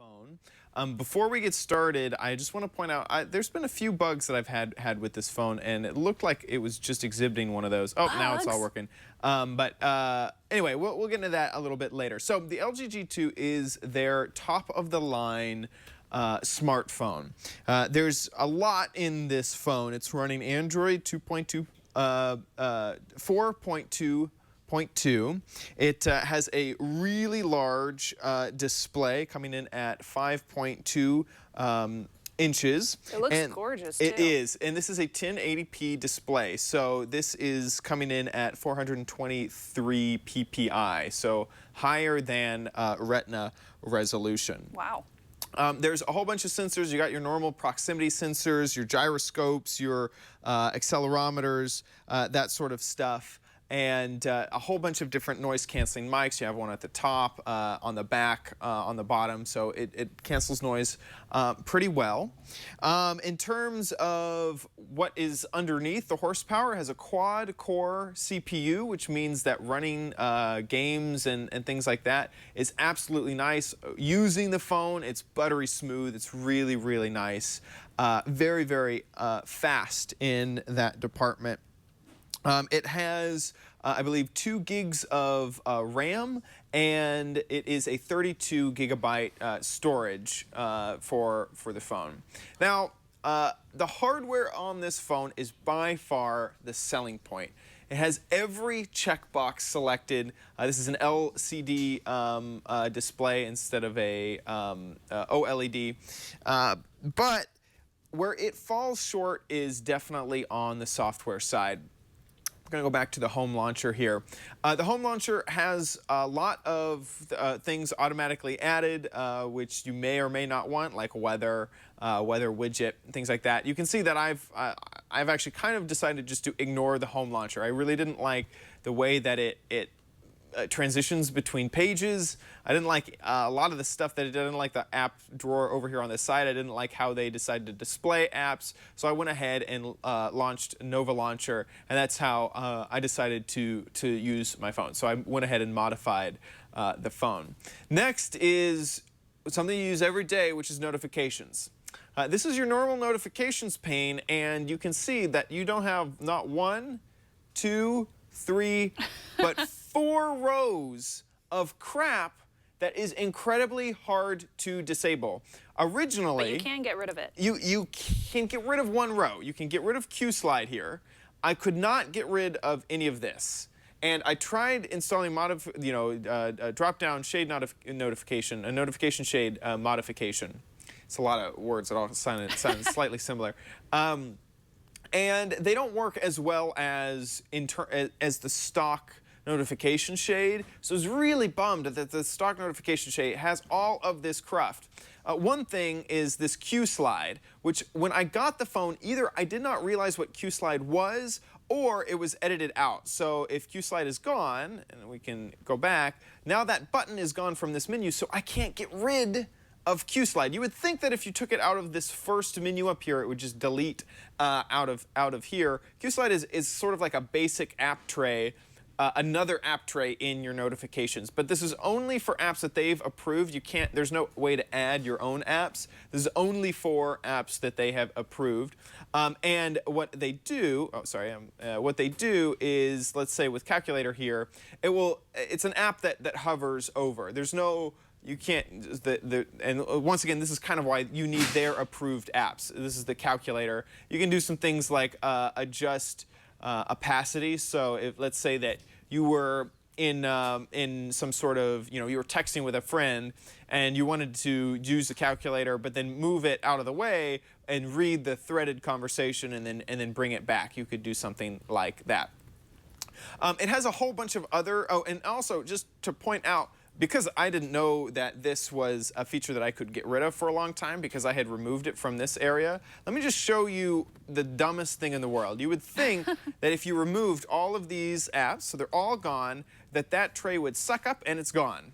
phone. Before we get started, I just want to point out there's been a few bugs that I've had with this phone, and it looked like it was just exhibiting one of those. Oh, now it's all working. Anyway, we'll get into that a little bit later. So the LG G2 is their top-of-the-line smartphone. There's a lot in this phone. It's running Android 2.2, 4.2. It has a really large display coming in at 5.2 inches. It looks gorgeous, too. It is, and this is a 1080p display. So this is coming in at 423 ppi, so higher than Retina resolution. Wow. There's a whole bunch of sensors. You got your normal proximity sensors, your gyroscopes, your accelerometers, that sort of stuff. And a whole bunch of different noise-canceling mics. You have one at the top, on the back, on the bottom, so it cancels noise pretty well. In terms of what is underneath, the horsepower has a quad-core CPU, which means that running games and things like that is absolutely nice. Using the phone, it's buttery smooth. It's really, really nice. Very, very fast in that department. It has, I believe, 2 gigs of RAM, and it is a 32 gigabyte storage for the phone. Now, the hardware on this phone is by far the selling point. It has every checkbox selected. This is an LCD display instead of a OLED. But where it falls short is definitely on the software side. I'm going to go back to the home launcher here. The home launcher has a lot of things automatically added, which you may or may not want, like weather widget, things like that. You can see that I've actually kind of decided just to ignore the home launcher. I really didn't like the way that it transitions between pages. I didn't like a lot of the stuff that it did. I didn't like the app drawer over here on the side. I didn't like how they decided to display apps. So I went ahead and launched Nova Launcher, and that's how I decided to use my phone. So I went ahead and modified the phone. Next is something you use every day, which is notifications. This is your normal notifications pane, and you can see that you don't have not 1, 2, 3, but 4 rows of crap that is incredibly hard to disable. Originally, but you can get rid of it. You can get rid of 1 row. You can get rid of QSlide here. I could not get rid of any of this. And I tried installing drop-down shade notification, a notification shade modification. It's a lot of words that all sound slightly similar. And they don't work as well as the stock notification shade. So I was really bummed that the stock notification shade has all of this cruft. One thing is this QSlide, which when I got the phone, either I did not realize what QSlide was, or it was edited out. So if QSlide is gone, and we can go back, now that button is gone from this menu, so I can't get rid of QSlide. You would think that if you took it out of this first menu up here, it would just delete out of here. QSlide is sort of like a basic app tray, another app tray in your notifications. But this is only for apps that they've approved. There's no way to add your own apps. This is only for apps that they have approved. And what they do, what they do is, let's say with Calculator here, it's an app that hovers over. There's no, you can't, and once again, this is kind of why you need their approved apps. This is the Calculator. You can do some things like adjust opacity. So if, let's say that you were in some sort of, you were texting with a friend and you wanted to use the calculator, but then move it out of the way and read the threaded conversation and then bring it back. You could do something like that. It has a whole bunch of other, and also just to point out, because I didn't know that this was a feature that I could get rid of for a long time because I had removed it from this area, let me just show you the dumbest thing in the world. You would think that if you removed all of these apps, so they're all gone, that tray would suck up and it's gone.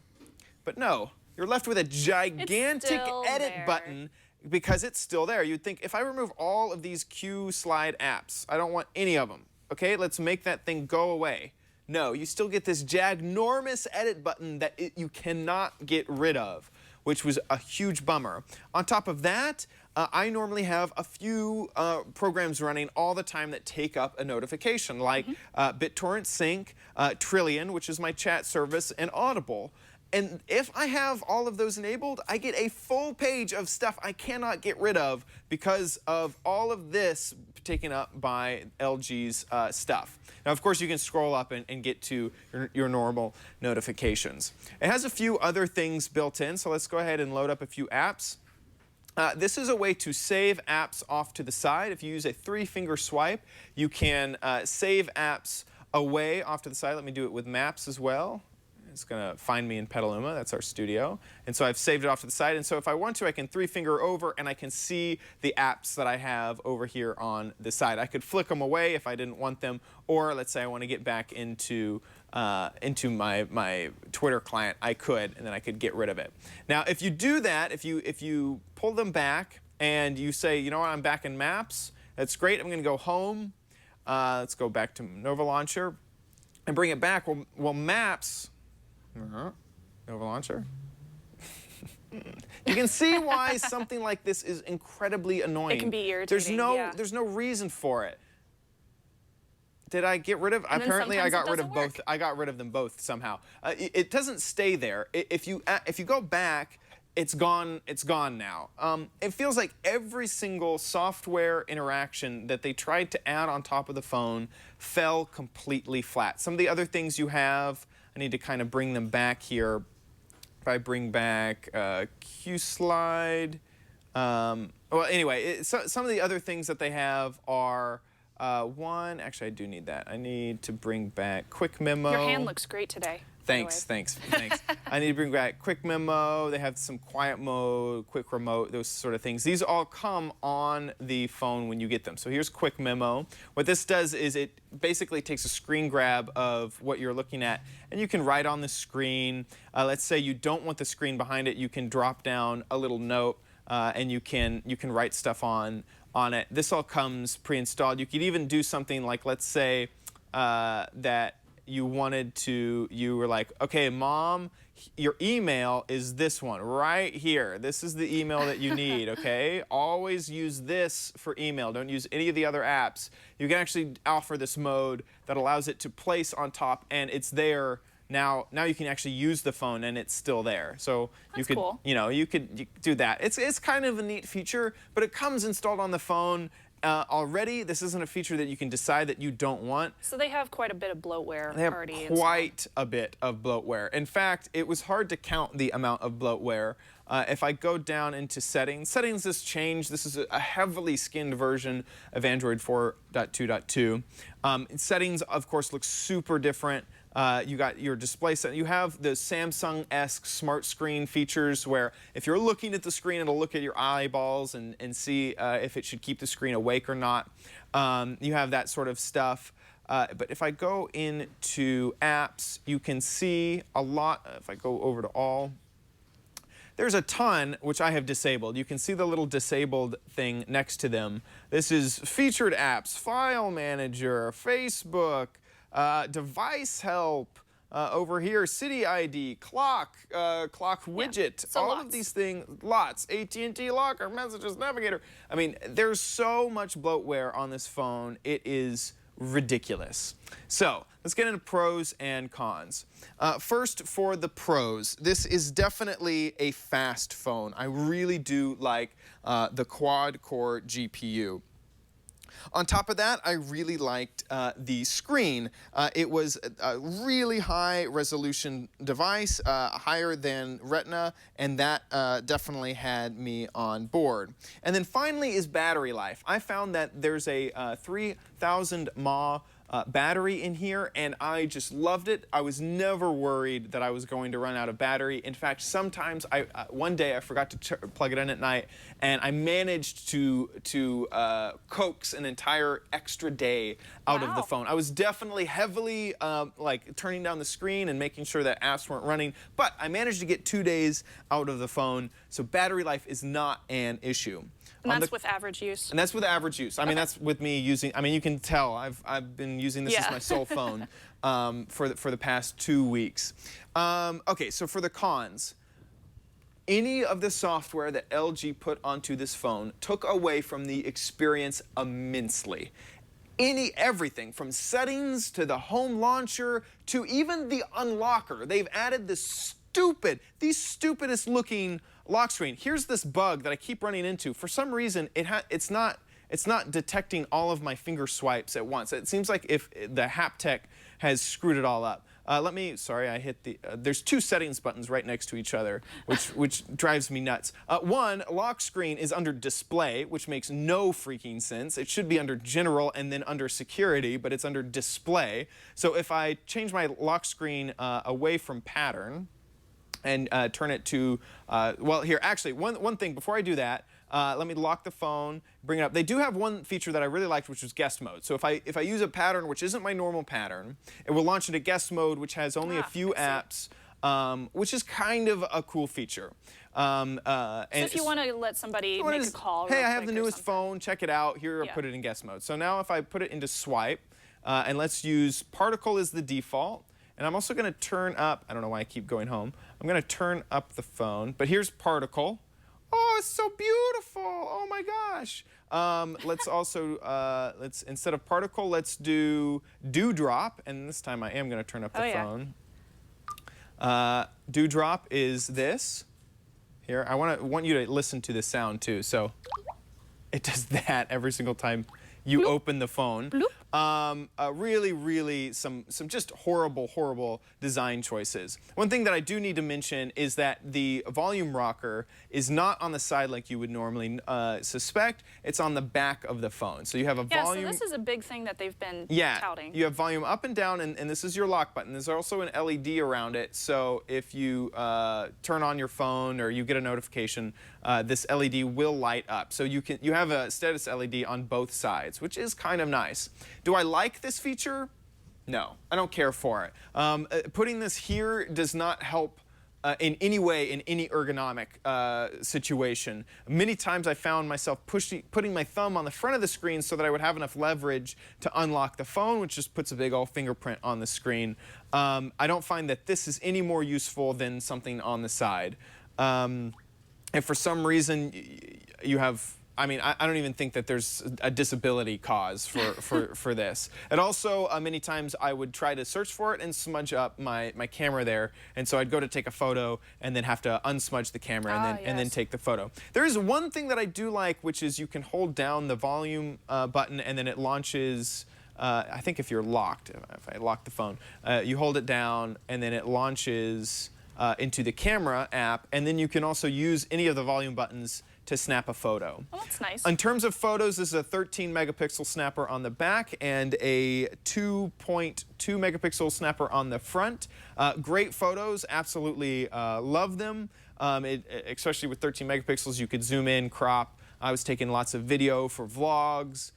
But no, you're left with a gigantic edit button because it's still there. You'd think, if I remove all of these QSlide apps, I don't want any of them. Okay, let's make that thing go away. No, you still get this ginormous edit button that you cannot get rid of, which was a huge bummer. On top of that, I normally have a few programs running all the time that take up a notification, like BitTorrent Sync, Trillion, which is my chat service, and Audible. And if I have all of those enabled, I get a full page of stuff I cannot get rid of because of all of this taken up by LG's stuff. Now, of course, you can scroll up and get to your normal notifications. It has a few other things built in, so let's go ahead and load up a few apps. This is a way to save apps off to the side. If you use a 3-finger swipe, you can save apps away off to the side. Let me do it with Maps as well. It's going to find me in Petaluma. That's our studio. And so I've saved it off to the side. And so if I want to, I can 3-finger over, and I can see the apps that I have over here on the side. I could flick them away if I didn't want them, or let's say I want to get back into my Twitter client, I could, and then I could get rid of it. Now, if you do that, if you pull them back and you say, you know what, I'm back in Maps, that's great. I'm going to go home. Let's go back to Nova Launcher and bring it back. Well, Maps. Nova Launcher. You can see why something like this is incredibly annoying. It can be irritating. There's no reason for it. Did I get rid of? And apparently, I got rid of work. both. I got rid of them both somehow. It doesn't stay there. If you go back, it's gone. It's gone now. It feels like every single software interaction that they tried to add on top of the phone fell completely flat. Some of the other things you have, I need to kind of bring them back here. If I bring back Q-Slide. Well, anyway, some of the other things that they have are actually I do need that. I need to bring back Quick Memo. Your hand looks great today. Thanks. I need to bring back Quick Memo. They have some quiet mode, quick remote, those sort of things. These all come on the phone when you get them. So here's Quick Memo. What this does is it basically takes a screen grab of what you're looking at, and you can write on the screen. Let's say you don't want the screen behind it. You can drop down a little note, and you can write stuff on it. This all comes pre-installed. You could even do something like, let's say that you were like, okay, Mom, your email is this one right here. This is the email that you need, okay? Always use this for email. Don't use any of the other apps. You can actually offer this mode that allows it to place on top, and it's there. Now you can actually use the phone, and it's still there. So That's you could, cool. you could do that. It's kind of a neat feature, but it comes installed on the phone already. This isn't a feature that you can decide that you don't want. So they have quite a bit of bloatware They have already quite a bit of bloatware. In fact, it was hard to count the amount of bloatware. If I go down into settings has changed. This is a heavily skinned version of Android 4.2.2. Settings, of course, look super different. You got your display set. You have the Samsung-esque smart screen features where if you're looking at the screen, it'll look at your eyeballs and see if it should keep the screen awake or not. You have that sort of stuff. But if I go into apps, you can see a lot. If I go over to all, there's a ton which I have disabled. You can see the little disabled thing next to them. This is featured apps, file manager, Facebook, device help, over here, city ID, clock widget, so all lots. of these things, lots, AT&T locker, messages, navigator. I mean, there's so much bloatware on this phone, it is ridiculous. So let's get into pros and cons. First, for the pros, this is definitely a fast phone. I really do like the quad-core GPU. On top of that, I really liked the screen. It was a really high resolution device, higher than Retina, and that definitely had me on board. And then finally is battery life. I found that there's a 3,000 mAh battery in here, and I just loved it. I was never worried that I was going to run out of battery. In fact, sometimes one day I forgot to plug it in at night, and I managed to coax an entire extra day out of the phone. I was definitely heavily like turning down the screen and making sure that apps weren't running, but I managed to get 2 days out of the phone, so battery life is not an issue. And that's with average use? And that's with average use. I mean, that's with me using, I mean, you can tell I've been using this as my sole phone for the past 2 weeks. Okay, so for the cons, any of the software that LG put onto this phone took away from the experience immensely. Everything from settings to the home launcher to even the unlocker. They've added this the stupidest looking lock screen. Here's this bug that I keep running into. For some reason, it's not detecting all of my finger swipes at once. It seems like if the haptic has screwed it all up. Sorry, I hit the, there's two settings buttons right next to each other, which drives me nuts. One, lock screen is under display, which makes no freaking sense. It should be under general and then under security, but it's under display. So if I change my lock screen away from pattern and turn it to, well, here, actually, one thing before I do that, let me lock the phone, bring it up. They do have one feature that I really liked, which was guest mode. So if I use a pattern which isn't my normal pattern, it will launch into guest mode, which has only a few apps, which is kind of a cool feature. So if you want to let somebody make a call, hey, I have the newest phone, check it out. Here, I'll put it in guest mode. So now if I put it into swipe, and let's use particle as the default, and I'm also going to turn up, I don't know why I keep going home, I'm going to turn up the phone, but here's particle. Oh, it's so beautiful. Oh my gosh. Let's also, instead of particle, let's do dewdrop. And this time I am going to turn up the phone. Dewdrop is this. Here, I want you to listen to the sound too. So it does that every single time you open the phone. Really, some just horrible design choices. One thing that I do need to mention is that the volume rocker is not on the side like you would normally suspect. It's on the back of the phone. So you have a volume. Yeah, so this is a big thing that they've been touting. You have volume up and down, and this is your lock button. There's also an LED around it, so if you turn on your phone or you get a notification, this LED will light up. So you have a status LED on both sides, which is kind of nice. Do I like this feature? No, I don't care for it. Putting this here does not help in any way in any ergonomic situation. Many times I found myself putting my thumb on the front of the screen so that I would have enough leverage to unlock the phone, which just puts a big old fingerprint on the screen. I don't find that this is any more useful than something on the side. If for some reason you have, I mean, I don't even think that there's a disability cause for this. And also, many times I would try to search for it and smudge up my camera there. And so I'd go to take a photo and then have to unsmudge the camera and then take the photo. There is one thing that I do like, which is you can hold down the volume button and then it launches, I think if you're locked, if I lock the phone, you hold it down and then it launches into the camera app. And then you can also use any of the volume buttons to snap a photo. Oh, that's nice. In terms of photos, this is a 13 megapixel snapper on the back and a 2.2 megapixel snapper on the front. Great photos, absolutely love them. Especially with 13 megapixels, you could zoom in, crop. I was taking lots of video for vlogs.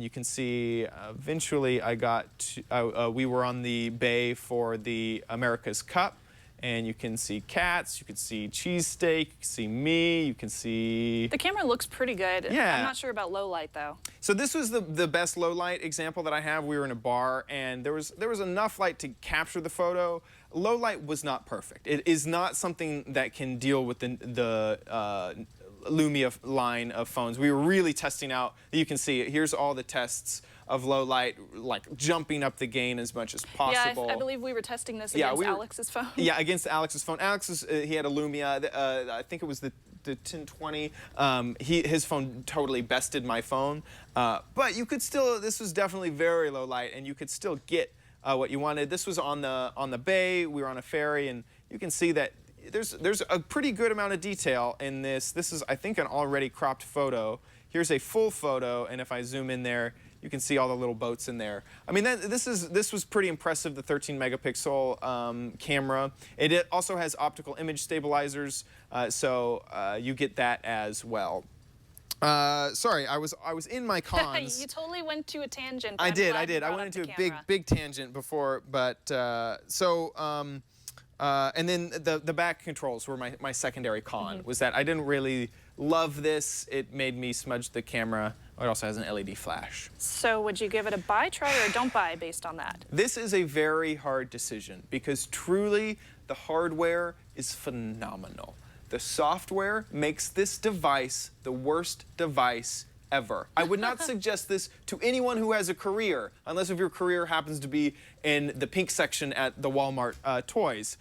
You can see eventually we were on the bay for the America's Cup. And you can see cats, you can see cheesesteak, you can see me, you can see... The camera looks pretty good. Yeah. I'm not sure about low light, though. So this was the best low light example that I have. We were in a bar, and there was enough light to capture the photo. Low light was not perfect. It is not something that can deal with the Lumia line of phones. We were really testing out, you can see, here's all the tests of low light, like jumping up the gain as much as possible. Yeah, I believe we were testing this against Alex's phone. Yeah, against Alex's phone. He had a Lumia, I think it was the 1020. His phone totally bested my phone. But you could still, this was definitely very low light, and you could still get what you wanted. This was on the bay, we were on a ferry, and you can see that there's a pretty good amount of detail in this. This is, I think, an already cropped photo. Here's a full photo, and if I zoom in there, you can see all the little boats in there. I mean, this was pretty impressive, the 13 megapixel camera. It also has optical image stabilizers, so you get that as well. Sorry, I was in my cons. You totally went to a tangent. I did. I went into a big tangent before, but and then the back controls were my secondary con. Was that I didn't really love this. It made me smudge the camera. It also has an LED flash. So would you give it a buy, try, or don't buy based on that? This is a very hard decision because truly the hardware is phenomenal. The software makes this device the worst device ever. I would not suggest this to anyone who has a career, unless if your career happens to be in the pink section at the Walmart toys.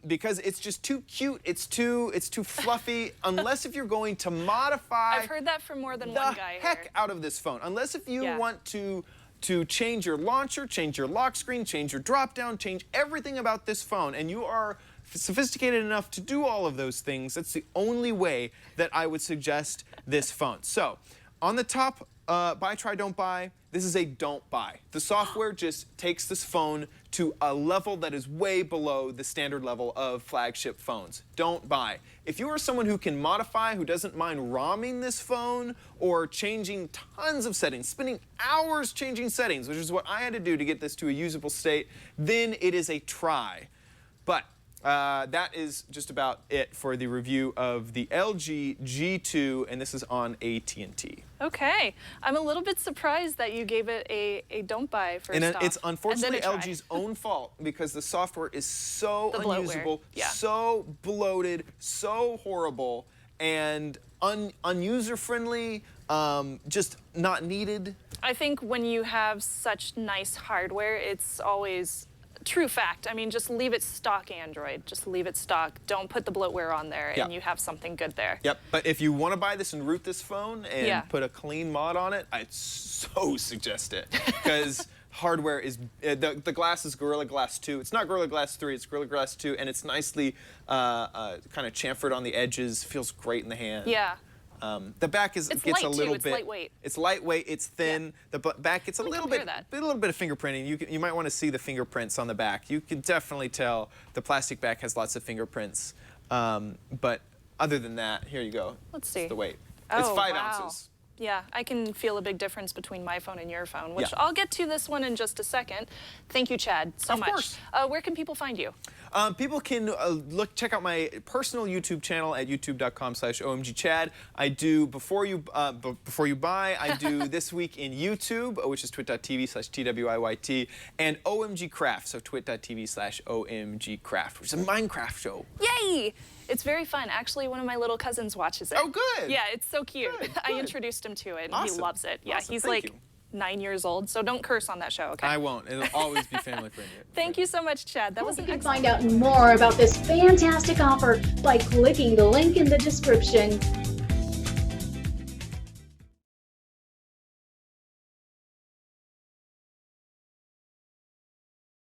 Because it's just too cute, it's too fluffy, unless if you're going to modify I've heard that from more than one guy the heck out of this phone. Unless if you want to change your launcher, change your lock screen, change your drop down, change everything about this phone, and you are sophisticated enough to do all of those things, that's the only way that I would suggest this phone. So, on the top, buy, try, don't buy, this is a don't buy. The software just takes this phone to a level that is way below the standard level of flagship phones. Don't buy. If you are someone who can modify, who doesn't mind ROMing this phone or changing tons of settings, spending hours changing settings, which is what I had to do to get this to a usable state, then it is a try. But that is just about it for the review of the LG G2, and this is on AT&T. Okay. I'm a little bit surprised that you gave it a don't buy first off. It's unfortunately LG's own fault because the software is so unusable, so bloated, so horrible, and unuser-friendly, just not needed. I think when you have such nice hardware, it's always true fact. I mean, just leave it stock Android. Just leave it stock. Don't put the bloatware on there, and you have something good there. Yep. But if you want to buy this and root this phone and put a clean mod on it, I'd so suggest it because hardware is the glass is Gorilla Glass 2. It's not Gorilla Glass 3. It's Gorilla Glass 2, and it's nicely kind of chamfered on the edges. Feels great in the hand. Yeah. The back gets a little bit. It's lightweight. It's lightweight. It's thin. The back gets a little bit of fingerprinting. You might want to see the fingerprints on the back. You can definitely tell the plastic back has lots of fingerprints. But other than that, here you go. Let's see. It's the weight. Oh, it's 5 wow. ounces. Yeah, I can feel a big difference between my phone and your phone, which I'll get to this one in just a second. Thank you, Chad, so much. Of course. Where can people find you? People can check out my personal YouTube channel at youtube.com/omgchad. I do before you buy. I do This Week in YouTube, which is twit.tv/TWIYT, and OMG Craft, so twit.tv/OMG Craft, which is a Minecraft show. Yay! It's very fun. Actually, one of my little cousins watches it. Oh, good. Yeah, it's so cute. Good. I introduced him to it, and he loves it. Yeah, Awesome. he's Thank like you. 9 years old, so don't curse on that show, okay? I won't. It'll always be family friendly. Thank you so much, Chad. That was an excellent. You can find out more about this fantastic offer by clicking the link in the description.